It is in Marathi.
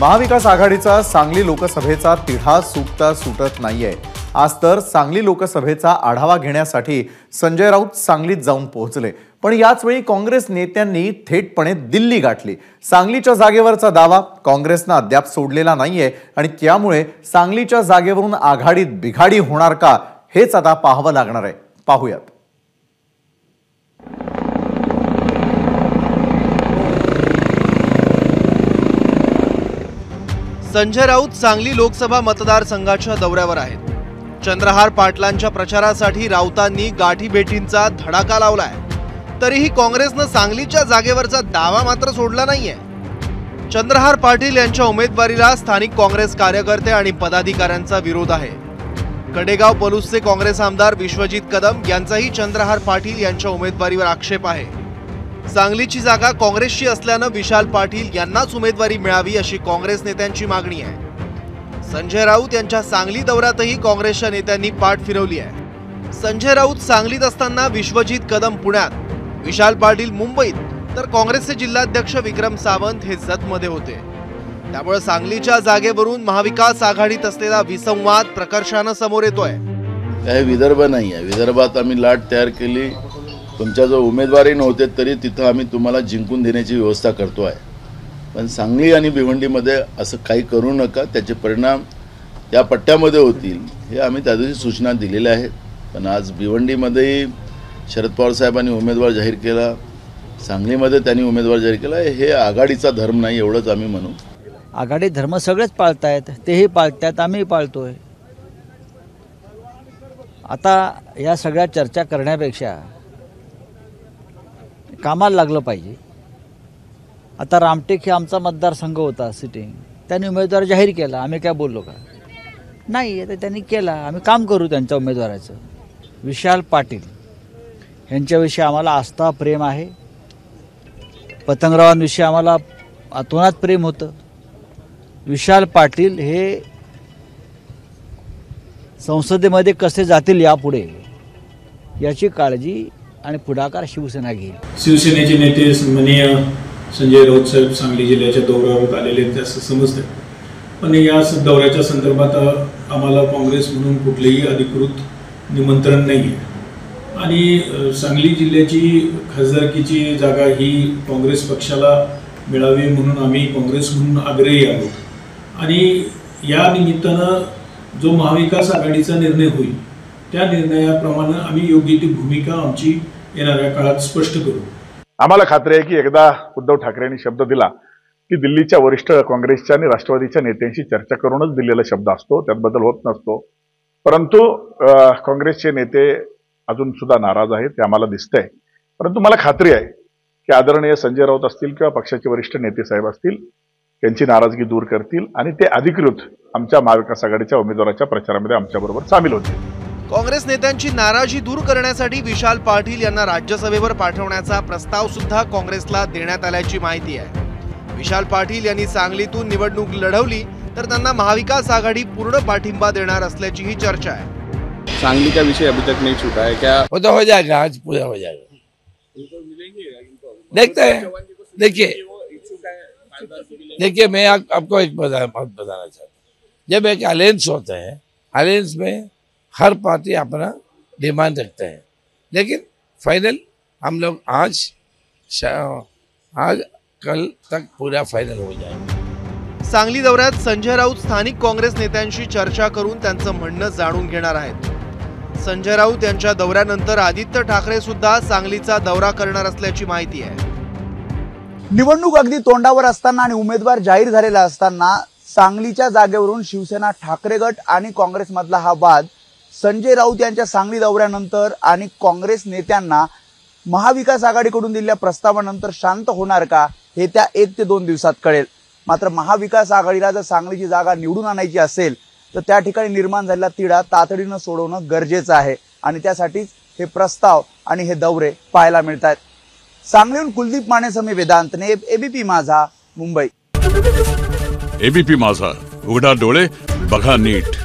महाविकास आघाडीचा सांगली लोकसभेचा तिढा सुटता सुटत नाहीये। आज तर सांगली लोकसभेचा आढावा घेण्यासाठी संजय राऊत सांगलीत जाऊन पोहोचले, पण याच वेळी काँग्रेस नेत्यांनी थेटपणे दिल्ली गाठली। सांगलीच्या जागेवरचा दावा काँग्रेसने अद्याप सोडलेला नाहीये आणि त्यामुळे सांगलीच्या जागेवरून आघाडीत बिघाडी होणार का हेच आता पाहावं लागणार आहे। पाहूयात। संजय राऊत सांगली लोकसभा मतदारसंघाच्या दौऱ्यावर आहेत। चंद्रहार पाटलांच्या प्रचारासाठी राऊतांनी गाठी भेटींचा धडाका लावलाय, तरीही काँग्रेसने सांगलीच्या जागेवरचा दावा मात्र सोडला नाहीये। चंद्रहार पाटील यांच्या उमेदवारीला स्थानिक काँग्रेस कार्यकर्ते आणि पदाधिकाऱ्यांचा विरोध आहे। कडेगाव पलूसचे काँग्रेस आमदार विश्वजित कदम यांचाही चंद्रहार पाटील यांच्या उमेदवारीवर आक्षेप आहे। सांगलीची जागा काँग्रेसची असल्याने विशाल पाटील यांनाच उमेदवारी मिळावी अशी काँग्रेस नेत्यांची मागणी आहे। संजय राऊत यांच्या सांगली दौऱ्यातही काँग्रेसच्या नेत्यांनी पाठ फिरवली आहे। संजय राऊत सांगलीत असताना विश्वजित कदम पुण्यात, विशाल पाटील मुंबईत, तर काँग्रेसचे जिल्हाध्यक्ष विक्रम सावंत हे जतमध्ये होते। त्यामुळे सांगलीच्या जागेवरून महाविकास आघाडीत असलेला विसंवाद प्रकर्षाने समोर येतोय। काही विदर्भ नाही आहे, विदर्भात आम्ही लाट तयार केली, तुमच्या जो उमेदवारी नव्हते तरी तिथं आम्ही तुम्हाला जिंकून देण्याची व्यवस्था करतो आहे। पण सांगली आणि भिवंडीमध्ये असं काही करू नका, त्याचे परिणाम या पट्ट्यामध्ये होतील हे आम्ही त्या दिवशी सूचना दिलेल्या आहेत। पण आज भिवंडीमध्येही शरद पवार साहेबांनी उमेदवार जाहीर केला, सांगलीमध्ये त्यांनी उमेदवार जाहीर केला, हे आघाडीचा धर्म नाही एवढंच आम्ही म्हणू। आघाडी धर्म सगळेच पाळतायत, तेही पाळतात, आम्ही पाळतोय। आता या सगळ्या चर्चा करण्यापेक्षा कामाला लागलं पाहिजे। आता रामटेक हे आमचा मतदारसंघ होता सिटिंग, त्यांनी उमेदवार जाहीर केला, आम्ही काय बोललो का? नाही, आता त्यांनी केला, आम्ही काम करू त्यांच्या उमेदवाराचं। विशाल पाटील यांच्याविषयी आम्हाला आस्था प्रेम आहे, पतंगरावांविषयी आम्हाला अतोनात प्रेम होतं। विशाल पाटील हे संसदेमध्ये कसे जातील यापुढे याची काळजी आणि पुढाकार शिवसेना घेईल। शिवसेनेचे नेते सन्माननीय संजय राऊत साहेब सांगली जिल्ह्याच्या दौऱ्यावर आलेले आहेत असं समजतं, पण या दौऱ्याच्या संदर्भात आम्हाला काँग्रेस म्हणून कुठलेही अधिकृत निमंत्रण नाही आहे आणि सांगली जिल्ह्याची खासदारकीची जागा ही काँग्रेस पक्षाला मिळावी म्हणून आम्ही काँग्रेस म्हणून आग्रही आहोत आणि या निमित्तानं जो महाविकास आघाडीचा निर्णय होईल त्या निर्णयाप्रमाणे आम्ही योग्य ती भूमिका आमची येणाऱ्या काळात स्पष्ट करू। आम्हाला खात्री आहे की एकदा उद्धव ठाकरेंनी शब्द दिला की दिल्लीच्या वरिष्ठ काँग्रेसच्या आणि राष्ट्रवादीच्या नेत्यांशी चर्चा करूनच दिलेला शब्द असतो, त्यात बदल होत नसतो। परंतु काँग्रेसचे नेते अजून सुद्धा नाराज आहेत, ते आम्हाला दिसतंय। परंतु मला खात्री आहे की आदरणीय संजय राऊत असतील किंवा पक्षाचे वरिष्ठ नेते साहेब असतील, त्यांची नाराजगी दूर करतील आणि ते अधिकृत आमच्या महाविकास आघाडीच्या उमेदवाराच्या प्रचारामध्ये आमच्याबरोबर सामील होतील। काँग्रेस नेत्यांची नाराजी दूर करण्यासाठी विशाल पाटील यांना राज्यसभेवर पाठवण्याचा प्रस्ताव सुद्धा काँग्रेसला देण्यात आल्याची माहिती आहे। विशाल पाटील यांनी सांगलीतून निवडणूक लढवली तर त्यांना महाविकास आघाडी पूर्ण पाठिंबा देणार असल्याची ही चर्चा है। सांगली का विषय अभी तक नहीं छूटा है, क्या वो तो हो जाएगा, आज पूरा हो जाएगा। देखते हैं। देखिए मैं आपको एक बात बताना चाहता हूँ, जब एक अलायंस होता है, अलायंस में हर पार्टी अपना डिमांड रखते हैं, लेकिन फाइनल हम लोग आज कल तक पूरा फाइनल हो जाएगा। सांगली दौऱ्यात संजय राऊत स्थानिक काँग्रेस नेत्यांशी चर्चा करून त्यांचं म्हणणं जाणून घेणार आहेत। संजय राऊत यांच्या दौऱ्यानंतर आदित्य ठाकरे सुद्धा सांगलीचा दौरा करणार असल्याची माहिती आहे। निवडणूक अगदी तोंडावर असताना आणि उमेदवार जाहीर झालेला असताना सांगलीच्या जागेवरून शिवसेना ठाकरे गट आणि काँग्रेसमधला हा वाद संजय राऊत यांच्या सांगली दौऱ्यानंतर आणि काँग्रेस नेत्यांना महाविकास आघाडीकडून दिलेल्या प्रस्तावानंतर शांत होणार का हे त्या 1 ते 2 दिवसात कळेल। मात्र महाविकास आघाडीला जर सांगलीची जागा निवडून आणायची असेल तर त्या ठिकाणी निर्माण झालेला तिढा तातडीनं सोडवणं गरजेचं आहे आणि त्यासाठीच हे प्रस्ताव आणि हे दौरे पाहायला मिळतात। सांगलीहून कुलदीप मानेसह मी वेदांत ने, एबीपी माझा, मुंबई। एबीपी माझा, उघडा डोळे बघा नीट।